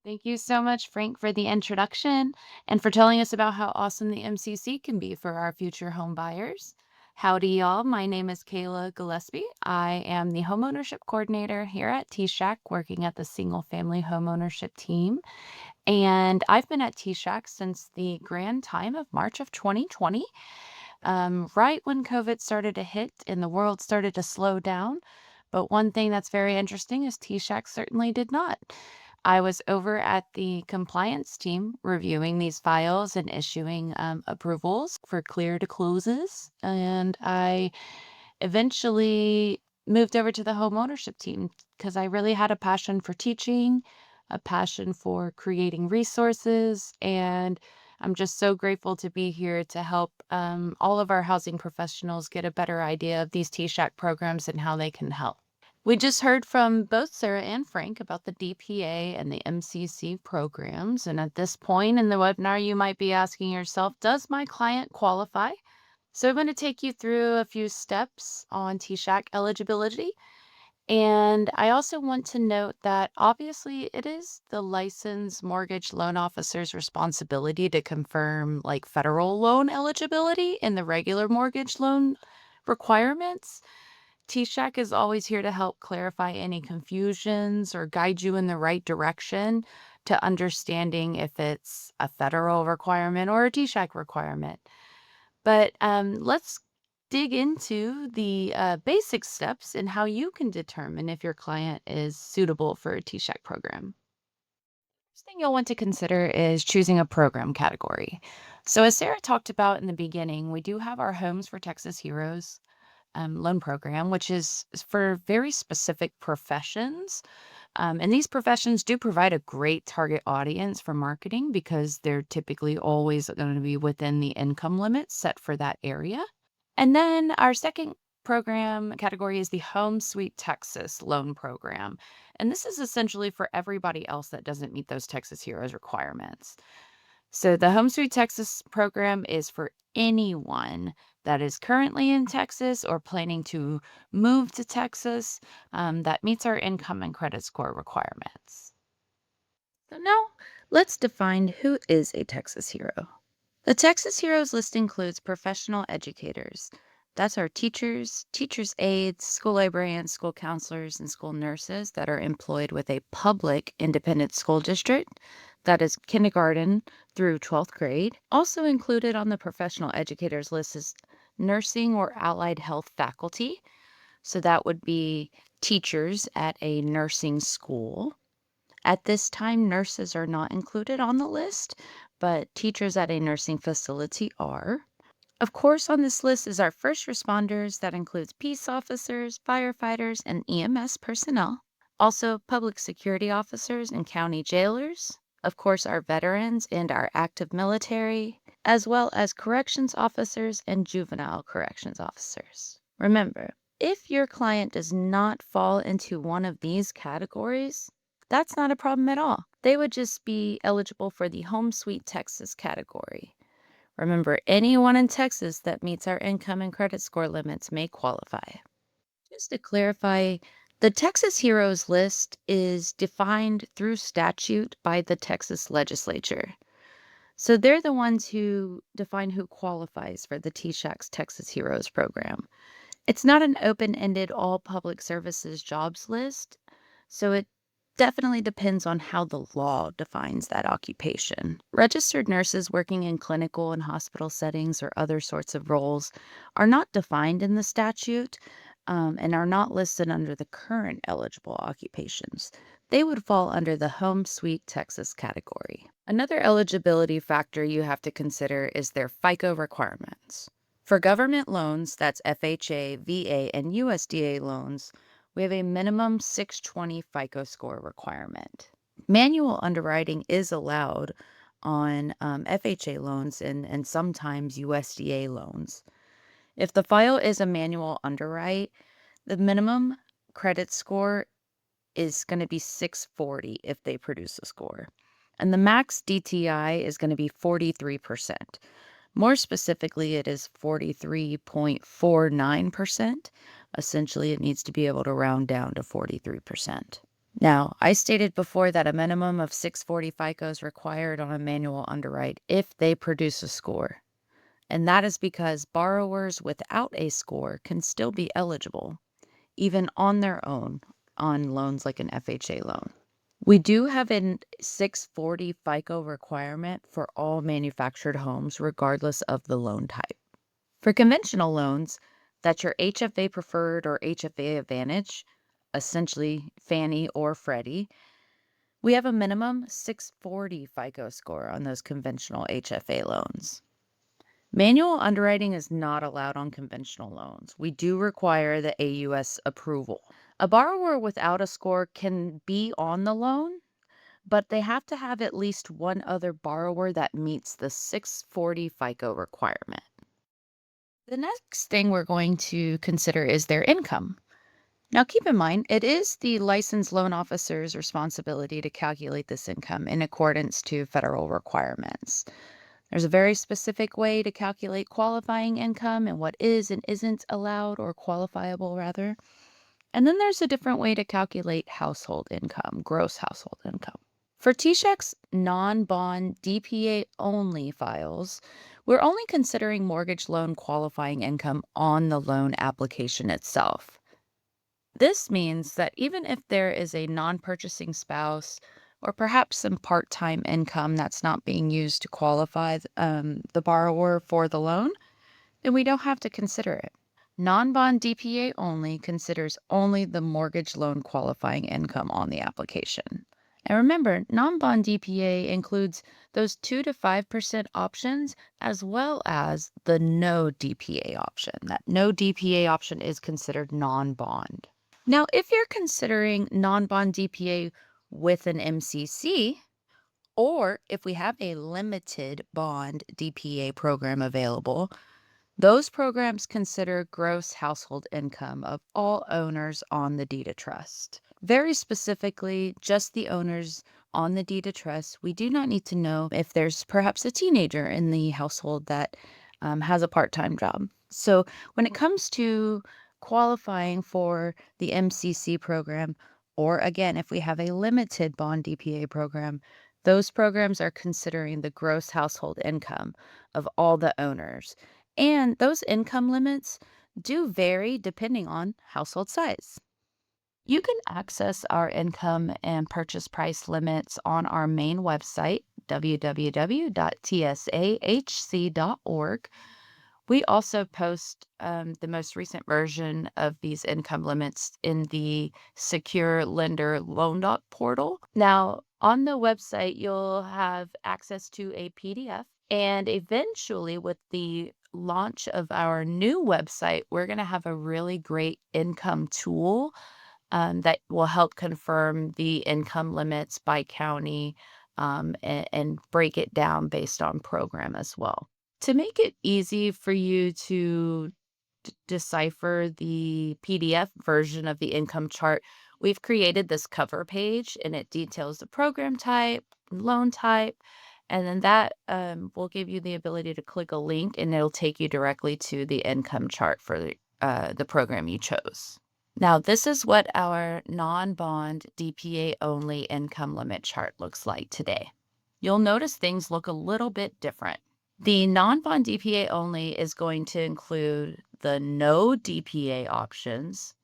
Thank you so much, Frank, for the introduction and for telling us about how awesome the MCC can be for our future home buyers. Howdy, y'all. My name is Kayla Gillespie. I am the homeownership coordinator here at T-Shack, working at the single family homeownership team. And I've been at T-Shack since the grand time of March of 2020, right when COVID started to hit and the world started to slow down. But one thing that's very interesting is T-Shack certainly did not. I was over at the compliance team reviewing these files and issuing approvals for clear to closes. And I eventually moved over to the home ownership team because I really had a passion for teaching, a passion for creating resources, and I'm just so grateful to be here to help all of our housing professionals get a better idea of these T-Shack programs and how they can help. We just heard from both Sarah and Frank about the DPA and the MCC programs. And at this point in the webinar, you might be asking yourself, does my client qualify? So I'm going to take you through a few steps on TSHAC eligibility. And I also want to note that obviously it is the licensed mortgage loan officer's responsibility to confirm like federal loan eligibility and the regular mortgage loan requirements. TSHAC is always here to help clarify any confusions or guide you in the right direction to understanding if it's a federal requirement or a TSHAC requirement. But let's dig into the basic steps and how you can determine if your client is suitable for a TSHAC program. First thing you'll want to consider is choosing a program category. So, as Sarah talked about in the beginning, we do have our Homes for Texas Heroes loan program, which is for very specific professions. And these professions do provide a great target audience for marketing because they're typically always going to be within the income limits set for that area. And then our second program category is the Home Sweet Texas loan program. And this is essentially for everybody else that doesn't meet those Texas Heroes requirements. So the Home Sweet Texas program is for anyone that is currently in Texas or planning to move to Texas that meets our income and credit score requirements. So now let's define who is a Texas hero. The Texas Heroes list includes professional educators. That's our teachers, teachers' aides, school librarians, school counselors, and school nurses that are employed with a public independent school district. That is kindergarten through 12th grade. Also included on the professional educators list is nursing or allied health faculty. So that would be teachers at a nursing school. At this time, nurses are not included on the list, but teachers at a nursing facility are. Of course, on this list is our first responders, that includes peace officers, firefighters, and EMS personnel. Also, public security officers and county jailers. Of course, our veterans and our active military, as well as corrections officers and juvenile corrections officers. Remember, if your client does not fall into one of these categories, that's not a problem at all. They would just be eligible for the Home Sweet Texas category. Remember, anyone in Texas that meets our income and credit score limits may qualify. Just to clarify, the Texas Heroes list is defined through statute by the Texas legislature. So they're the ones who define who qualifies for the TSHAC's Texas Heroes program. It's not an open-ended all public services jobs list, so it definitely depends on how the law defines that occupation. Registered nurses working in clinical and hospital settings or other sorts of roles are not defined in the statute and are not listed under the current eligible occupations. They would fall under the Home Sweet Texas category. Another eligibility factor you have to consider is their FICO requirements. For government loans, that's FHA, VA, and USDA loans, we have a minimum 620 FICO score requirement. Manual underwriting is allowed on FHA loans and sometimes USDA loans. If the file is a manual underwrite, the minimum credit score is going to be 640 if they produce a score. And the max DTI is going to be 43%. More specifically, it is 43.49%. Essentially, it needs to be able to round down to 43%. Now, I stated before that a minimum of 640 FICO is required on a manual underwrite if they produce a score. And that is because borrowers without a score can still be eligible, even on their own, on loans like an FHA loan. We do have a 640 FICO requirement for all manufactured homes, regardless of the loan type. For conventional loans, that's your HFA Preferred or HFA Advantage, essentially Fannie or Freddie, we have a minimum 640 FICO score on those conventional HFA loans. Manual underwriting is not allowed on conventional loans. We do require the AUS approval. A borrower without a score can be on the loan, but they have to have at least one other borrower that meets the 640 FICO requirement. The next thing we're going to consider is their income. Now, keep in mind, it is the licensed loan officer's responsibility to calculate this income in accordance to federal requirements. There's a very specific way to calculate qualifying income and what is and isn't allowed or qualifiable, rather. And then there's a different way to calculate household income, gross household income. For TSHEC's non-bond DPA only files, we're only considering mortgage loan qualifying income on the loan application itself. This means that even if there is a non-purchasing spouse or perhaps some part-time income that's not being used to qualify the borrower for the loan, then we don't have to consider it. Non-bond DPA only considers only the mortgage loan qualifying income on the application. And remember, non-bond DPA includes those 2 to 5% options as well as the no DPA option. That no DPA option is considered non-bond. Now, if you're considering non-bond DPA with an MCC, or if we have a limited bond DPA program available, those programs consider gross household income of all owners on the deed of trust. Very specifically, just the owners on the deed of trust. We do not need to know if there's perhaps a teenager in the household that has a part-time job. So when it comes to qualifying for the MCC program, or again, if we have a limited bond DPA program, those programs are considering the gross household income of all the owners. And those income limits do vary depending on household size. You can access our income and purchase price limits on our main website, www.tsahc.org. We also post the most recent version of these income limits in the Secure Lender Loan Doc portal. Now, on the website, you'll have access to a PDF, and eventually, with the launch of our new website, we're going to have a really great income tool that will help confirm the income limits by county and break it down based on program as well. To make it easy for you to decipher the PDF version of the income chart, we've created this cover page and it details the program type, loan type, and then that will give you the ability to click a link and it'll take you directly to the income chart for the program you chose. Now, this is what our non-bond DPA only income limit chart looks like today. You'll notice things look a little bit different. The non-bond DPA only is going to include the no DPA options.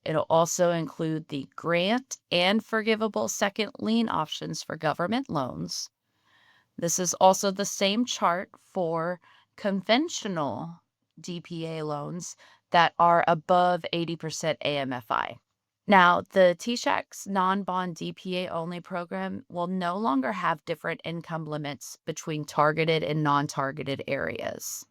It'll also include the grant and forgivable second lien options for government loans. This is also the same chart for conventional DPA loans that are above 80% AMFI. Now, the TSHAC's non-bond DPA only program will no longer have different income limits between targeted and non-targeted areas.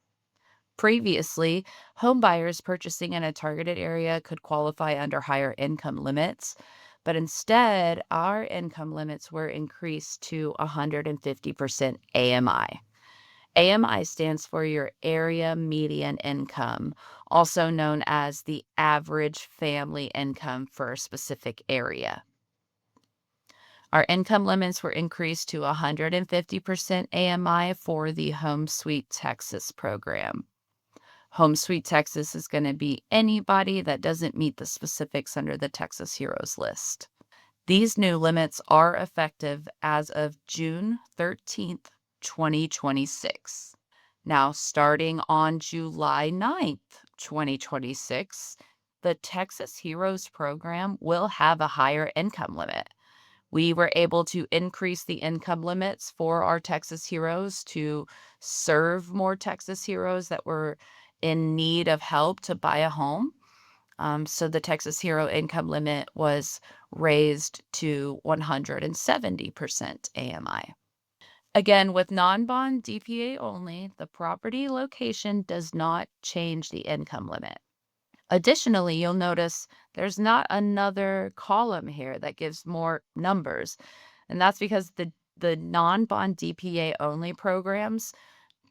Previously, home buyers purchasing in a targeted area could qualify under higher income limits, but instead, our income limits were increased to 150% AMI. AMI stands for your area median income, also known as the average family income for a specific area. Our income limits were increased to 150% AMI for the Home Sweet Texas program. Home Sweet Texas is going to be anybody that doesn't meet the specifics under the Texas Heroes list. These new limits are effective as of June 13th, 2026. Now, starting on July 9th, 2026, the Texas Heroes program will have a higher income limit. We were able to increase the income limits for our Texas Heroes to serve more Texas Heroes that were in need of help to buy a home. So the Texas Hero income limit was raised to 170% AMI. Again, with non-bond DPA only, the property location does not change the income limit. Additionally, you'll notice there's not another column here that gives more numbers, and that's because the non-bond DPA only programs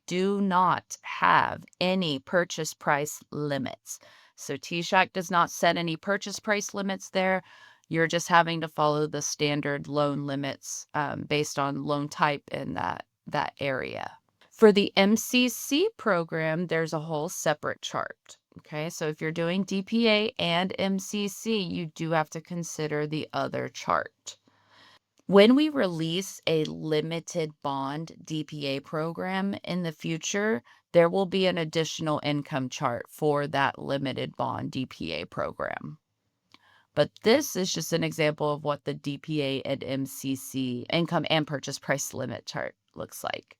do not have any purchase price limits. So TSHAC does not set any purchase price limits there. You're just having to follow the standard loan limits based on loan type in that area. For the MCC program, there's a whole separate chart. Okay, so if you're doing DPA and MCC, you do have to consider the other chart. When we release a limited bond DPA program in the future, there will be an additional income chart for that limited bond DPA program. But this is just an example of what the DPA and MCC income and purchase price limit chart looks like.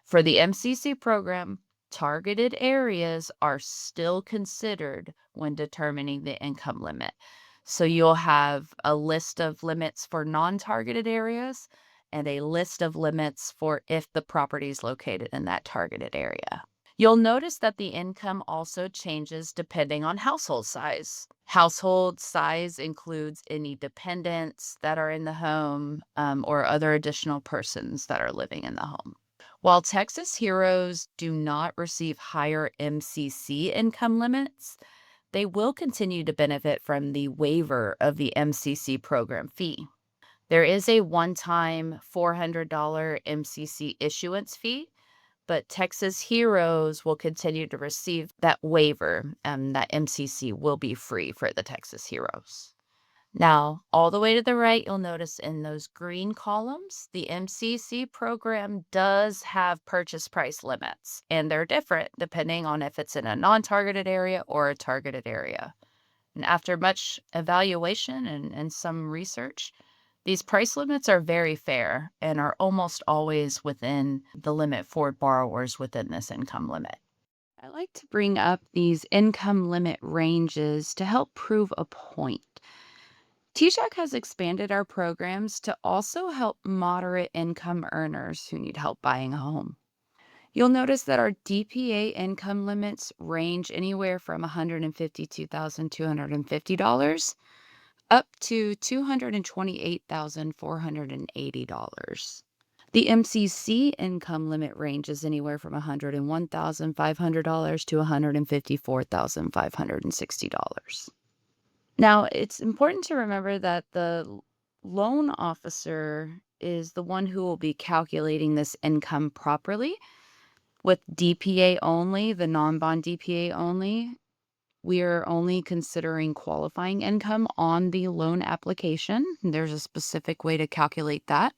For the MCC program, targeted areas are still considered when determining the income limit. So you'll have a list of limits for non-targeted areas and a list of limits for if the property is located in that targeted area. You'll notice that the income also changes depending on household size. Household size includes any dependents that are in the home or other additional persons that are living in the home. While Texas Heroes do not receive higher MCC income limits, they will continue to benefit from the waiver of the MCC program fee. There is a one-time $400 MCC issuance fee, but Texas Heroes will continue to receive that waiver, and that MCC will be free for the Texas Heroes. Now, all the way to the right, you'll notice in those green columns, the MCC program does have purchase price limits, and they're different depending on if it's in a non-targeted area or a targeted area. And after much evaluation and some research, these price limits are very fair and are almost always within the limit for borrowers within this income limit. I like to bring up these income limit ranges to help prove a point. TSHAC has expanded our programs to also help moderate income earners who need help buying a home. You'll notice that our DPA income limits range anywhere from $152,250 up to $228,480. The MCC income limit ranges anywhere from $101,500 to $154,560. Now, it's important to remember that the loan officer is the one who will be calculating this income properly. With DPA only, the non-bond DPA only, we are only considering qualifying income on the loan application. There's a specific way to calculate that.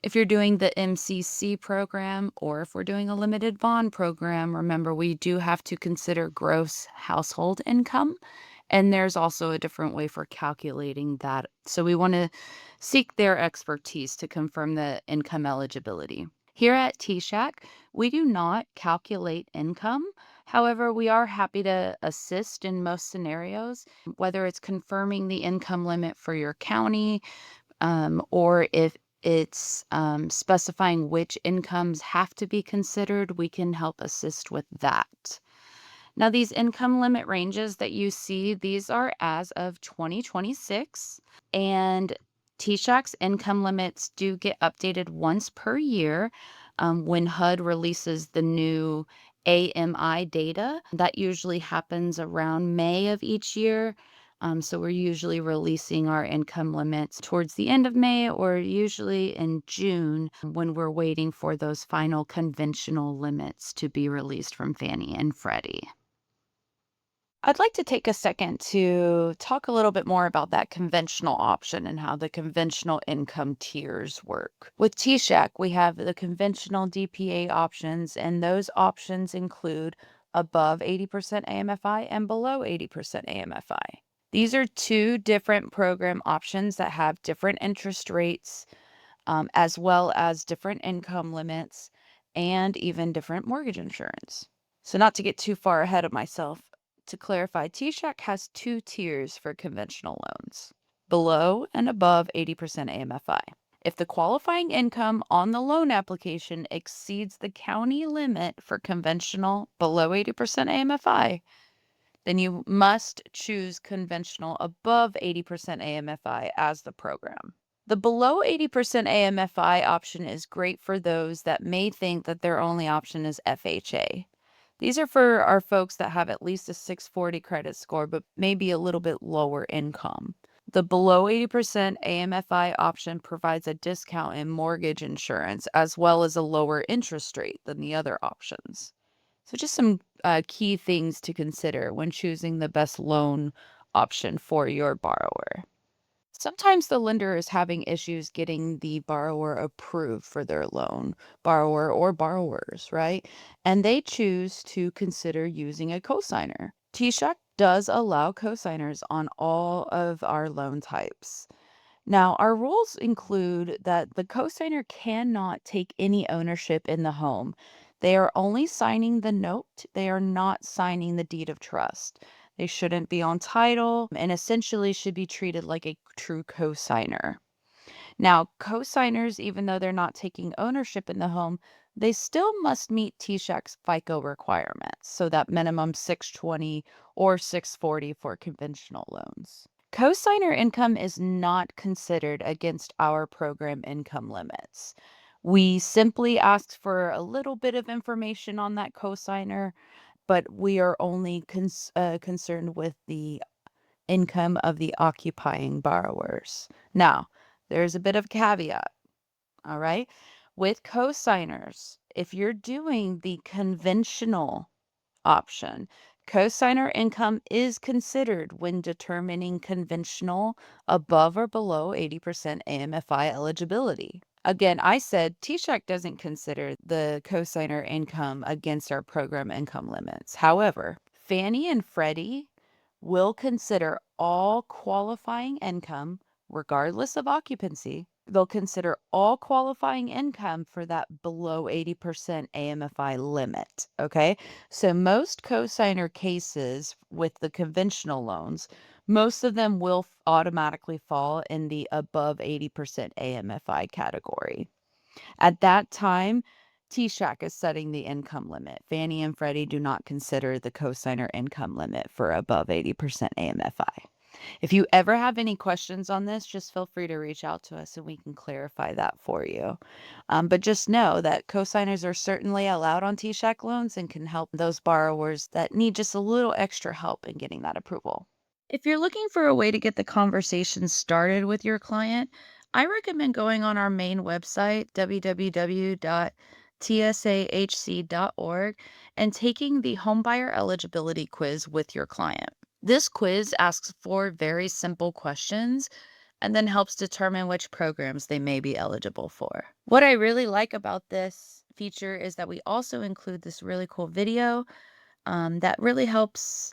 If you're doing the MCC program or if we're doing a limited bond program, remember we do have to consider gross household income. And there's also a different way for calculating that. So we want to seek their expertise to confirm the income eligibility. Here at TSHAC, we do not calculate income. However, we are happy to assist in most scenarios, whether it's confirming the income limit for your county, or if it's specifying which incomes have to be considered, we can help assist with that. Now, these income limit ranges that you see, these are as of 2026, and TSHAC's income limits do get updated once per year when HUD releases the new AMI data. That usually happens around May of each year. So we're usually releasing our income limits towards the end of May or usually in June when we're waiting for those final conventional limits to be released from Fannie and Freddie. I'd like to take a second to talk a little bit more about that conventional option and how the conventional income tiers work. With TSHAC, we have the conventional DPA options, and those options include above 80% AMFI and below 80% AMFI. These are two different program options that have different interest rates, as well as different income limits and even different mortgage insurance. So, not to get too far ahead of myself, to clarify, TSHAC has two tiers for conventional loans, below and above 80% AMFI. If the qualifying income on the loan application exceeds the county limit for conventional below 80% AMFI, then you must choose conventional above 80% AMFI as the program. The below 80% AMFI option is great for those that may think that their only option is FHA. These are for our folks that have at least a 640 credit score, but maybe a little bit lower income. The below 80% AMFI option provides a discount in mortgage insurance as well as a lower interest rate than the other options. So, just some key things to consider when choosing the best loan option for your borrower. Sometimes the lender is having issues getting the borrower approved for their loan, borrower or borrowers, right? And they choose to consider using a cosigner. TSHAC does allow cosigners on all of our loan types. Now, our rules include that the cosigner cannot take any ownership in the home. They are only signing the note, they are not signing the deed of trust. They shouldn't be on title and essentially should be treated like a true cosigner. Now, cosigners, even though they're not taking ownership in the home, they still must meet TSHAC's FICO requirements, so that minimum 620 or 640 for conventional loans. Cosigner income is not considered against our program income limits. We simply ask for a little bit of information on that cosigner, but we are only concerned with the income of the occupying borrowers. Now, there's a bit of caveat, all right? With cosigners, if you're doing the conventional option, cosigner income is considered when determining conventional above or below 80% AMFI eligibility. Again, I said TSHAC doesn't consider the cosigner income against our program income limits. However, Fannie and Freddie will consider all qualifying income, regardless of occupancy. They'll consider all qualifying income for that below 80% AMFI limit. Okay. So, most cosigner cases with the conventional loans, most of them will automatically fall in the above 80% AMFI category. At that time, TSHAC is setting the income limit. Fannie and Freddie do not consider the cosigner income limit for above 80% AMFI. If you ever have any questions on this, just feel free to reach out to us and we can clarify that for you. But just know that cosigners are certainly allowed on TSHAC loans and can help those borrowers that need just a little extra help in getting that approval. If you're looking for a way to get the conversation started with your client, I recommend going on our main website, www.tsahc.org, and taking the homebuyer eligibility quiz with your client. This quiz asks four very simple questions and then helps determine which programs they may be eligible for. What I really like about this feature is that we also include this really cool video that really helps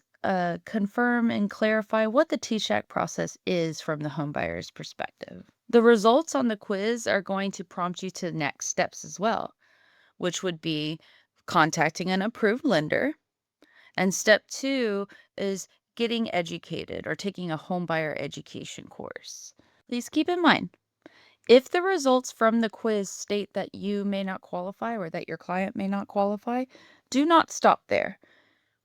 confirm and clarify what the TSHAC process is from the homebuyer's perspective. The results on the quiz are going to prompt you to next steps as well, which would be contacting an approved lender. And step two is getting educated or taking a homebuyer education course. Please keep in mind, if the results from the quiz state that you may not qualify or that your client may not qualify, do not stop there.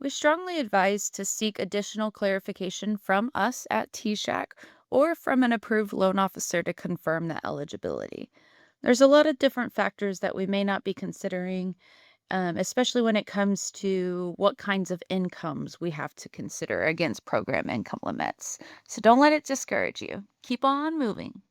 We strongly advise to seek additional clarification from us at TSHAC or from an approved loan officer to confirm the eligibility. There's a lot of different factors that we may not be considering, especially when it comes to what kinds of incomes we have to consider against program income limits. So don't let it discourage you. Keep on moving.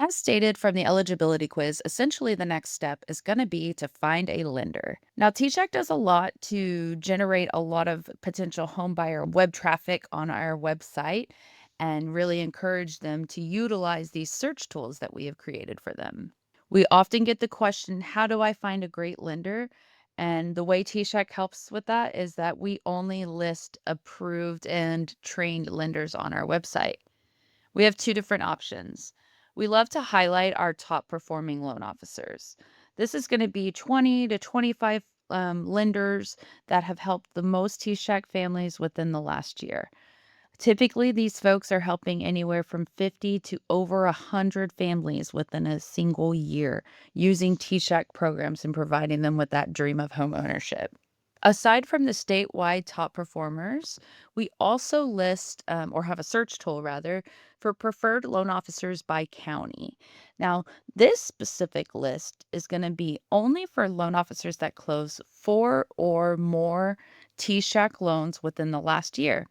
As stated from the eligibility quiz, essentially the next step is going to be to find a lender. Now, TSHAC does a lot to generate a lot of potential homebuyer web traffic on our website and really encourage them to utilize these search tools that we have created for them. We often get the question, how do I find a great lender? And the way TSHAC helps with that is that we only list approved and trained lenders on our website. We have two different options. We love to highlight our top performing loan officers. This is going to be 20 to 25 lenders that have helped the most TSHAC families within the last year. Typically, these folks are helping anywhere from 50 to over 100 families within a single year using TSHAC programs and providing them with that dream of home ownership. Aside from the statewide top performers, we also list or have a search tool rather for preferred loan officers by county. Now, this specific list is going to be only for loan officers that close four or more TSHAC loans within the last year.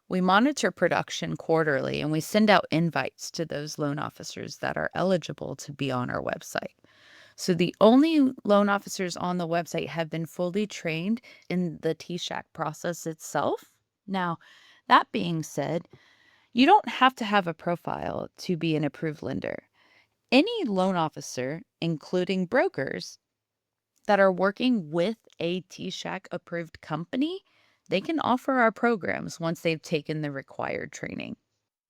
We monitor production quarterly and we send out invites to those loan officers that are eligible to be on our website. So the only loan officers on the website have been fully trained in the TSHAC process itself. Now, that being said, you don't have to have a profile to be an approved lender. Any loan officer, including brokers, that are working with a TSHAC approved company, they can offer our programs once they've taken the required training.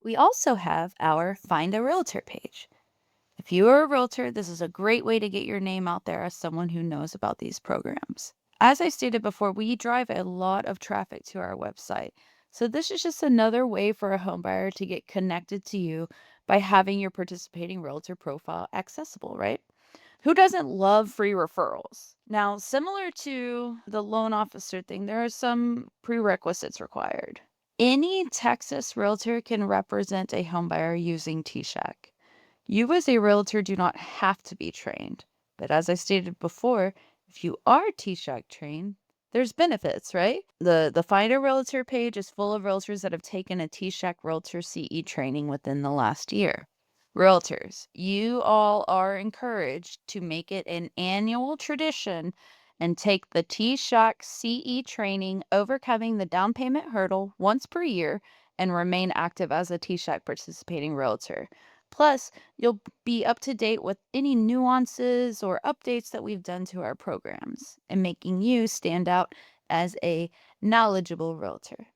We also have our Find a Realtor page. If you are a realtor, this is a great way to get your name out there as someone who knows about these programs. As I stated before, we drive a lot of traffic to our website. So this is just another way for a home buyer to get connected to you by having your participating realtor profile accessible, right? Who doesn't love free referrals? Now, similar to the loan officer thing, there are some prerequisites required. Any Texas realtor can represent a home buyer using TSHAC. You, as a realtor, do not have to be trained. But as I stated before, if you are TSHAC trained, there's benefits, right? The Find a Realtor page is full of realtors that have taken a TSHAC Realtor CE training within the last year. Realtors, you all are encouraged to make it an annual tradition and take the TSHAC CE training, overcoming the down payment hurdle once per year, and remain active as a TSHAC participating realtor. Plus, you'll be up to date with any nuances or updates that we've done to our programs and making you stand out as a knowledgeable realtor.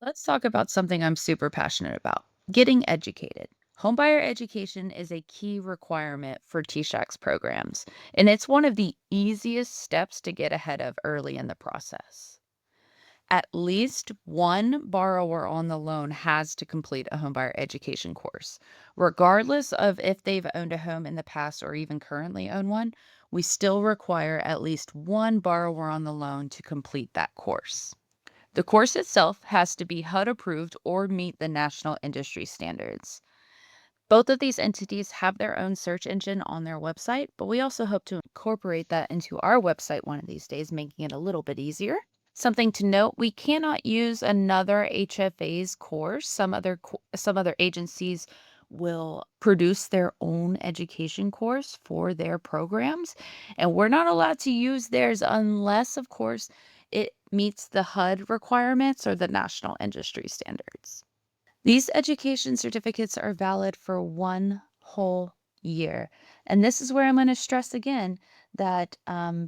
Let's talk about something I'm super passionate about, getting educated. Homebuyer education is a key requirement for TSHAC's programs, and it's one of the easiest steps to get ahead of early in the process. At least one borrower on the loan has to complete a homebuyer education course. Regardless of if they've owned a home in the past or even currently own one, we still require at least one borrower on the loan to complete that course. The course itself has to be HUD approved or meet the national industry standards. Both of these entities have their own search engine on their website, but we also hope to incorporate that into our website one of these days, making it a little bit easier. Something to note, we cannot use another HFA's course. Some other agencies will produce their own education course for their programs, and we're not allowed to use theirs unless, of course, it meets the HUD requirements or the national industry standards. These education certificates are valid for one whole year. And this is where I'm going to stress again that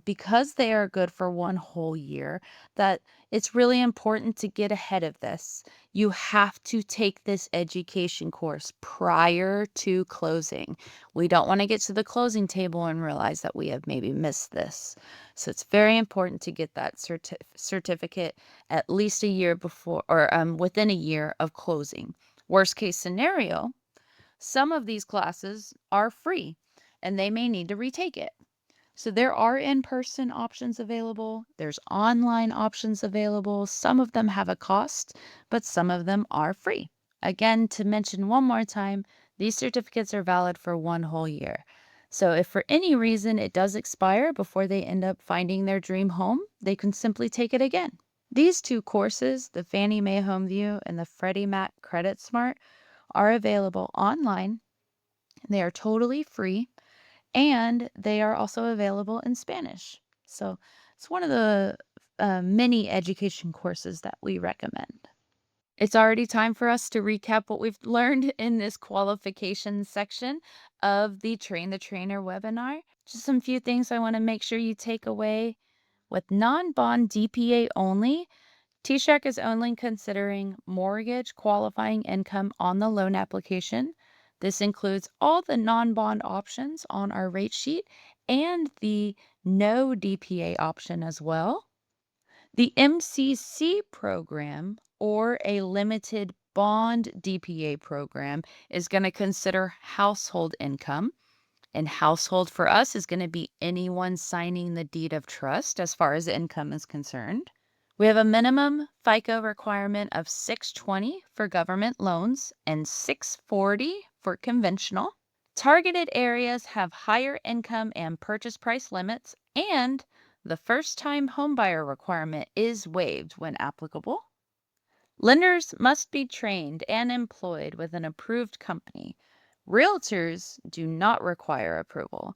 because they are good for one whole year, that it's really important to get ahead of this. You have to take this education course prior to closing. We don't want to get to the closing table and realize that we have maybe missed this. So it's very important to get that certificate at least a year before or within a year of closing. Worst case scenario, some of these classes are free and they may need to retake it. So there are in-person options available. There's online options available. Some of them have a cost, but some of them are free. Again, to mention one more time, these certificates are valid for one whole year. So if for any reason it does expire before they end up finding their dream home, they can simply take it again. These two courses, the Fannie Mae Home View and the Freddie Mac Credit Smart, are available online They are totally free and they are also available in Spanish. So it's one of the many education courses that we recommend. It's already time for us to recap what we've learned in this qualifications section of the Train the Trainer webinar. Just some few things I want to make sure you take away. With non-bond DPA only, TSHAC is only considering mortgage qualifying income on the loan application. This includes all the non-bond options on our rate sheet and the no DPA option as well. The MCC program or a limited bond DPA program is going to consider household income. And household for us is going to be anyone signing the deed of trust as far as income is concerned. We have a minimum FICO requirement of 620 for government loans and 640 for conventional. Targeted areas have higher income and purchase price limits, and the first-time homebuyer requirement is waived when applicable. Lenders must be trained and employed with an approved company. Realtors do not require approval,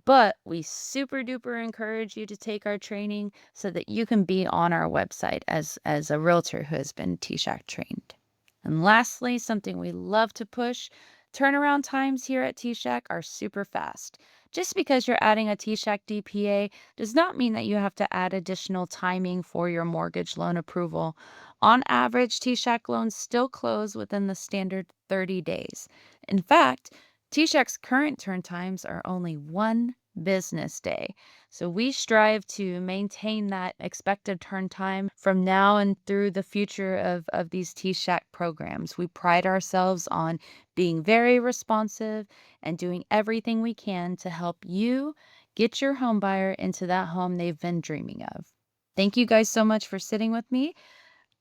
but we super duper encourage you to take our training so that you can be on our website as a realtor who has been TSHAC trained. And lastly, something we love to push, turnaround times here at TSHAC are super fast. Just because you're adding a TSHAC DPA does not mean that you have to add additional timing for your mortgage loan approval. On average, TSHAC loans still close within the standard 30 days. In fact, TSHAC's current turn times are only 1 business day. So we strive to maintain that expected turn time from now and through the future of these TSHAC programs. We pride ourselves on being very responsive and doing everything we can to help you get your home buyer into that home they've been dreaming of. Thank you guys so much for sitting with me.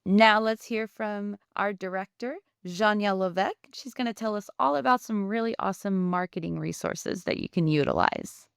Now let's hear from our director, Janya Levesque. She's going to tell us all about some really awesome marketing resources that you can utilize.